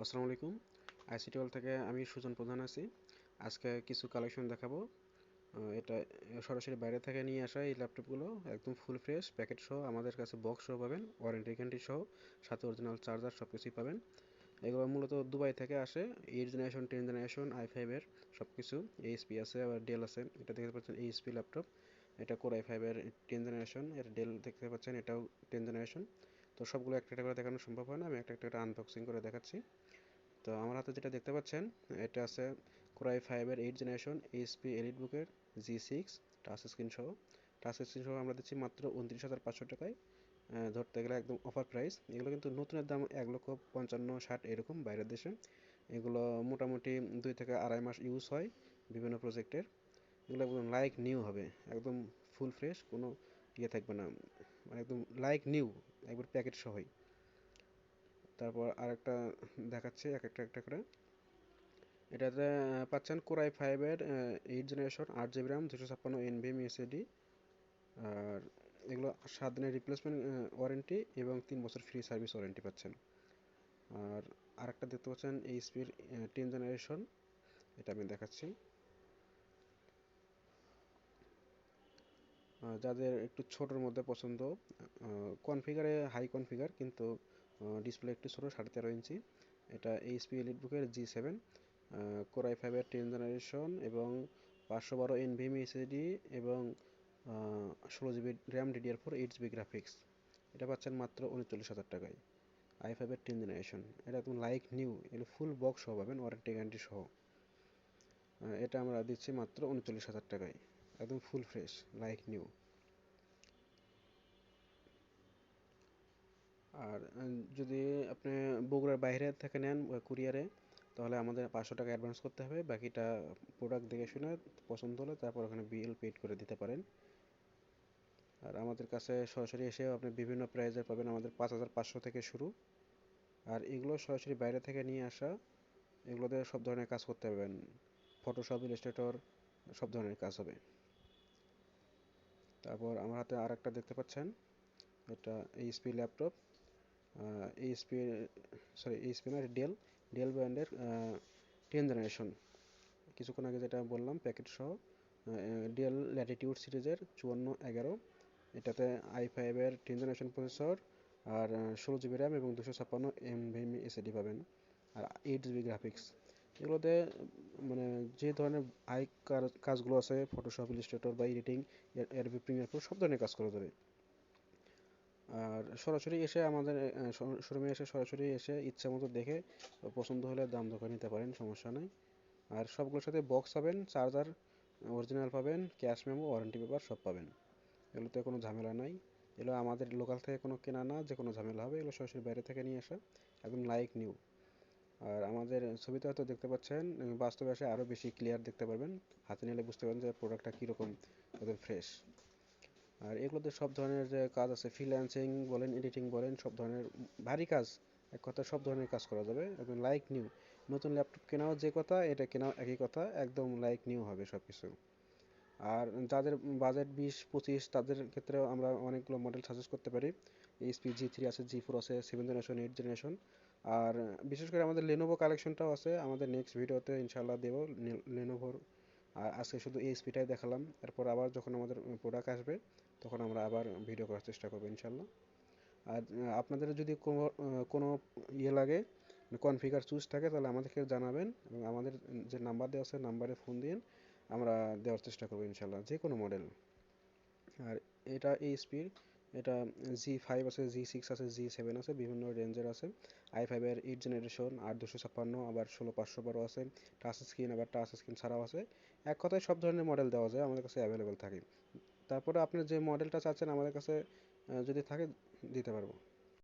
আসসালামু আলাইকুম। ICT world থেকে আমি সুজন প্রধান আছি। আজকে কিছু কালেকশন দেখাবো। এটা সরাসরি বাইরে থেকে নিয়ে আসা এই ল্যাপটপগুলো একদম ফুল ফ্রেশ প্যাকেট সহ আমাদের কাছে বক্স সহ পাবেন, ওয়ারেন্টি গ্যারান্টি সহ, সাথে অরিজিনাল চার্জার সব কিছুই পাবেন। এগুলো মূলত দুবাই থেকে আসে। 8 জেনারেশন 10 জেনারেশন i5-এর সব কিছু। এইচপি আছে, আবার ডেল আছে। এটা দেখতে পাচ্ছেন এইচপি ল্যাপটপ। এটা কোর i5-এর 10 জেনারেশন। এর ডেল দেখতে পাচ্ছেন, এটাও 10 জেনারেশন। তো সবগুলো একটা একটা করে দেখানো সম্ভব হয় না, আমি একটা একটা করে আনবক্সিং করে দেখাচ্ছি। তো আমার হাতে যেটা দেখতে পাচ্ছেন, এটা আছে কোরাই ফাইভের 8 জেনারেশন এইচপি এলিট বুকের G6 টাচ স্ক্রিন সহ। টাচ স্ক্রিন সহ আমরা দিচ্ছি মাত্র 29,500 টাকায়। ধরতে গেলে একদম অফার প্রাইস। এগুলো কিন্তু নতুনের দাম 1,55,60 এরকম বাইরের দেশে। এগুলো মোটামুটি 2 থেকে আড়াই মাস ইউজ হয় বিভিন্ন প্রজেক্টের। এগুলো একদম লাইক নিউ হবে, একদম ফুল ফ্রেশ, কোনো ইয়ে থাকবে না, মানে একদম লাইক নিউ, একবার প্যাকেট সহই। তারপর আরেকটা দেখাচ্ছি এক একটা একটা করে। এটাতে পাচ্ছেন কোরাই ফাইভের 8 generation 8 GB RAM 256 NVMe SSD। আর এগুলো 7 দিনের রিপ্লেসমেন্ট ওয়ারেন্টি এবং 3 বছর ফ্রি সার্ভিস ওয়ারেন্টি পাচ্ছেন। আর আরেকটা দেখতে পাচ্ছেন এইচপির 10 জেনারেশন, এটা আমি দেখাচ্ছি। যাদের একটু ছোটোর মধ্যে পছন্দ, কনফিগারে হাই কনফিগার, কিন্তু ডিসপ্লে একটু ছোটো, 13.5 ইঞ্চি। এটা এইচপি এলিটবুকের G7 কোরাই ফাইভের 10 জেনারেশন এবং 512 NVMe SSD এবং 16 GB RAM DDR4 8 GB graphics. এটা পাচ্ছেন মাত্র 39,000 টাকায়। i5-এর 10 জেনারেশন, এটা একদম লাইক নিউ, এগুলো ফুল বক্স সহ পাবেন, ওয়ারেন্টি গ্যারান্টি সহ। এটা আমরা দিচ্ছি মাত্র 39,000 টাকায়, একদম ফুল ফ্রেশ লাইক নিউ। আর যদি আপনি বগুড়ার বাইরে থেকে নেন কুরিয়ারে, তাহলে আমাদের 500 টাকা অ্যাডভান্স করতে হবে। বাকিটা প্রোডাক্ট দেখে শুনে পছন্দ হলে তারপর ওখানে বিল পেড করে দিতে পারেন। আর আমাদের কাছে সরাসরি এসেও আপনি বিভিন্ন প্রাইজের পাবেন, আমাদের 5,500 থেকে শুরু। আর এগুলো সরাসরি বাইরে থেকে নিয়ে আসা, এগুলোতে সব ধরনের কাজ করতে পারবেন, ফটোশপ, ইলাস্ট্রেটর, সব ধরনের কাজ হবে। তারপর আমার হাতে আর একটা দেখতে পাচ্ছেন, এটা HP laptop, HP, sorry HP না, ডেল, ডেল ব্র্যান্ডের 10 জেনারেশন। কিছুক্ষণ আগে যেটা বললাম প্যাকেট সহ, ডেল ল্যাটিটিউড সিরিজের 5411। এটাতে i5-এর 10 জেনারেশন প্রসেসর, আর 16 জিবি র্যাম এবং 256 NVMe SSD পাবেন, আর 8 জিবি গ্রাফিক্স। এগুলোতে মানে যে ধরনের হাই কাজগুলো আছে, ফটোশপ, ইলাস্ট্রেটর বা এডিটিং, অ্যাডোবি প্রিমিয়ার প্রো, সব ধরনের কাজ করা যাবে। আর সরাসরি এসে আমাদের শোরুমে এসে সরাসরি এসে ইচ্ছা মতো দেখে পছন্দ হলে দাম দর করে নিতে পারেন, সমস্যা নেই। আর সবগুলোর সাথে বক্স পাবেন, চার্জার অরিজিনাল পাবেন, ক্যাশ মেমো, ওয়ারেন্টি পেপার সব পাবেন। এগুলোতে কোনো ঝামেলা নাই। এগুলো আমাদের লোকাল থেকে কোনো কেনা না যে কোনো ঝামেলা হবে, এগুলো সরাসরি বাইরে থেকে নিয়ে আসা, একদম লাইক নিউ। আর আমাদের ছবিতে হয়তো দেখতে পাচ্ছেন, বাস্তবে এসে আরও বেশি ক্লিয়ার দেখতে পারবেন, হাতে নিলে বুঝতে পারবেন যে প্রোডাক্টটা কীরকম, একদম ফ্রেশ। আর এগুলোতে সব ধরনের যে কাজ আছে, ফ্রিল্যান্সিং বলেন, এডিটিং বলেন, সব ধরনের ভারী কাজ, এক কথা সব ধরনের কাজ করা যাবে, একদম লাইক নিউ। নতুন ল্যাপটপ কেনাও যে কথা, এটা কেনাও একই কথা, একদম লাইক নিউ হবে সব কিছু। আর যাদের বাজেট 20-25, তাদের ক্ষেত্রেও আমরা অনেকগুলো মডেল সাজেস্ট করতে পারি। এইচপি G3 আছে, G4 আছে, 7 জেনারেশন, 8 জেনারেশন। আর বিশেষ করে আমাদের লেনোভো কালেকশনটাও আছে, আমাদের নেক্সট ভিডিওতে ইনশাল্লাহ দেবো লেনোভোর। আর আজকে শুধু এইচপিটাই দেখালাম, এরপর আবার যখন আমাদের প্রোডাক্ট আসবে তখন আমরা আবার ভিডিও করার চেষ্টা করবো ইনশাল্লাহ। আর আপনাদের যদি কোনো ইয়ে লাগে, কনফিগার চুজ থাকে, তাহলে আমাদেরকে জানাবেন এবং আমাদের যে নাম্বার দেওয়া আছে নাম্বারে ফোন দিন, আমরা দেওয়ার চেষ্টা করবো ইনশাল্লাহ, যে কোনো মডেল। আর এটা এইচপির, এটা G5 আছে, G6 আছে, G7 আছে, বিভিন্ন রেঞ্জের আছে। i5-এর 8 জেনারেশন 8 256, আবার 16 512 আছে। টাচ স্ক্রিন, আবার টাচ স্ক্রিন ছাড়াও আছে। এক কথায় সব ধরনের মডেল দেওয়া যায়, আমাদের কাছে অ্যাভেলেবেল থাকে। তারপরে আপনি যে মডেলটা চাচ্ছেন আমাদের কাছে যদি থাকে, দিতে পারবো।